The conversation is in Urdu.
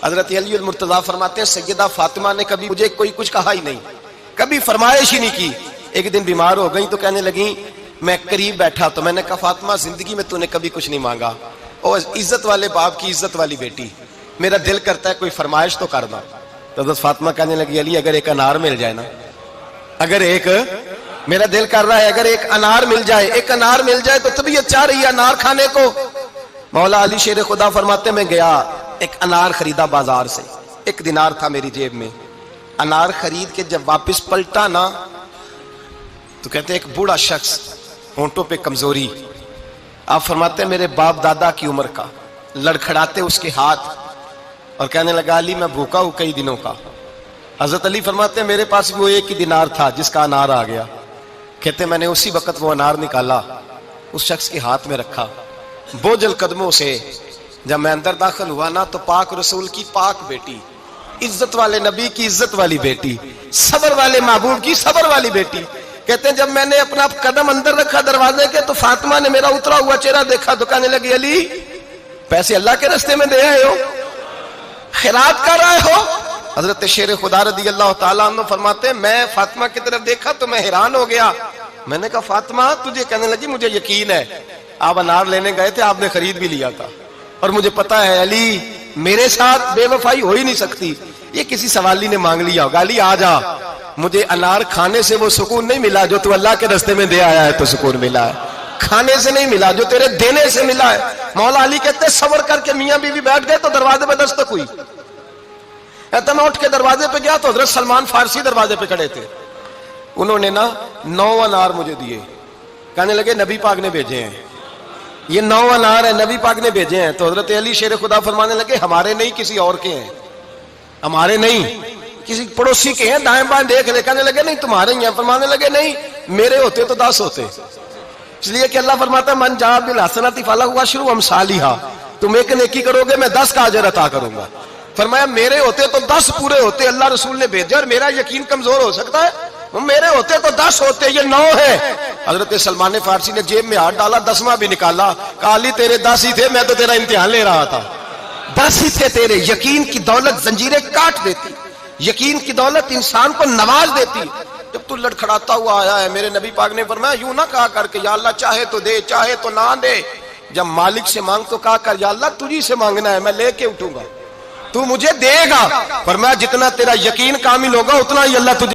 حضرت علی المرتضیٰ فرماتے ہیں سیدہ فاطمہ نے کبھی مجھے کوئی کچھ کہا ہی نہیں، کبھی فرمائش ہی نہیں کی۔ ایک دن بیمار ہو گئی تو کہنے لگیں، میں قریب بیٹھا تو میں نے کہا فاطمہ زندگی میں تو نے کبھی کچھ نہیں مانگا، اور عزت والے باپ کی عزت والی بیٹی، میرا دل کرتا ہے کوئی فرمائش تو کرنا۔ تو حضرت فاطمہ کہنے لگی علی اگر ایک انار مل جائے نا، اگر ایک میرا دل کر رہا ہے اگر ایک انار مل جائے، ایک انار مل جائے تو طبیعت چاہ رہی ہے انار کھانے کو۔ مولا علی شیر خدا فرماتے میں گیا، ایک انار خریدا بازار سے، 1 دینار تھا میری جیب میں، انار خرید کے جب واپس پلٹا نا تو کہتے ایک بوڑھا شخص، ہونٹوں پہ کمزوری، آپ فرماتے ہیں میرے باپ دادا کی عمر کا، لڑکھڑاتے اس کے ہاتھ اور کہنے لگا علی میں بھوکا ہوں کئی دنوں کا۔ حضرت علی فرماتے ہیں میرے پاس وہ 1 ہی دینار تھا جس کا انار آ گیا، کہتے میں نے اسی وقت وہ انار نکالا، اس شخص کے ہاتھ میں رکھا، بوجھل قدموں سے جب میں اندر داخل ہوا نا تو پاک رسول کی پاک بیٹی، عزت والے نبی کی عزت والی بیٹی، صبر والے محبوب کی صبر والی بیٹی، کہتے ہیں جب میں نے اپنا قدم اندر رکھا دروازے کے تو فاطمہ نے میرا اترا ہوا چہرہ دیکھا تو کہنے لگی علی پیسے اللہ کے راستے میں دے آئے ہو، خیرات کر رہے ہو؟ حضرت شیر خدا رضی اللہ تعالیٰ عنہ فرماتے ہیں میں فاطمہ کی طرف دیکھا تو میں حیران ہو گیا، میں نے کہا فاطمہ تجھے؟ کہنے لگی مجھے یقین ہے آپ انار لینے گئے تھے، آپ نے خرید بھی لیا تھا، اور مجھے پتا ہے علی میرے ساتھ بے وفائی ہو ہی نہیں سکتی، یہ کسی سوالی نے مانگ لیا ہوگا، علی آ جا، مجھے انار کھانے سے وہ سکون نہیں ملا جو تو اللہ کے راستے میں دے آیا ہے تو سکون ملا ہے، کھانے سے نہیں ملا جو تیرے دینے سے ملا ہے۔ مولا علی کہتے ہیں صبر کر کے میاں بیوی بیٹھ گئے تو دروازے پہ دستک ہوئی، میں اٹھ کے دروازے پہ گیا تو حضرت سلمان فارسی دروازے پہ کھڑے تھے، انہوں نے نا 9 انار مجھے دیے، کہنے لگے نبی پاک نے بھیجے ہیں، یہ 9 انار ہے نبی پاک نے بھیجے ہیں۔ تو حضرت علی شیر خدا فرمانے لگے ہمارے نہیں کسی اور کے ہیں، ہمارے نہیں کسی پڑوسی کے ہیں، دائیں بائیں دیکھ لے، کہنے لگے نہیں تمہارے ہی ہیں، فرمانے لگے نہیں میرے ہوتے تو 10 ہوتے، اس لیے کہ اللہ فرماتا ہے من جاء بالحسنۃ فلہ عشر امثالھا، تم ایک نیکی کرو گے میں 10 کا اجر عطا کروں گا۔ فرمایا میرے ہوتے تو 10 پورے ہوتے، اللہ رسول نے بھیجا اور میرا یقین کمزور ہو سکتا ہے؟ میرے ہوتے تو 10 ہوتے، یہ 9 ہے۔ حضرت سلمان فارسی نے جیب میں ہاتھ ڈالا، 10واں بھی نکالا، کہا علی تیرے 10 ہی تھے، میں تو تیرا امتحان لے رہا تھا، 10 ہی تھے تیرے۔ یقین کی دولت زنجیریں کاٹ دیتی، یقین کی دولت انسان کو نواز دیتی۔ جب تو لڑکھڑاتا ہوا آیا ہے، میرے نبی پاک نے فرمایا یوں نہ کہا کر کہ یا اللہ چاہے تو دے چاہے تو نہ دے، جب مالک سے مانگ تو کہا کر یا اللہ تجھی سے مانگنا ہے، میں لے کے اٹھوں گا، تو مجھے دے گا۔ فرمایا جتنا تیرا یقین کامل ہوگا اتنا ہی اللہ تجھے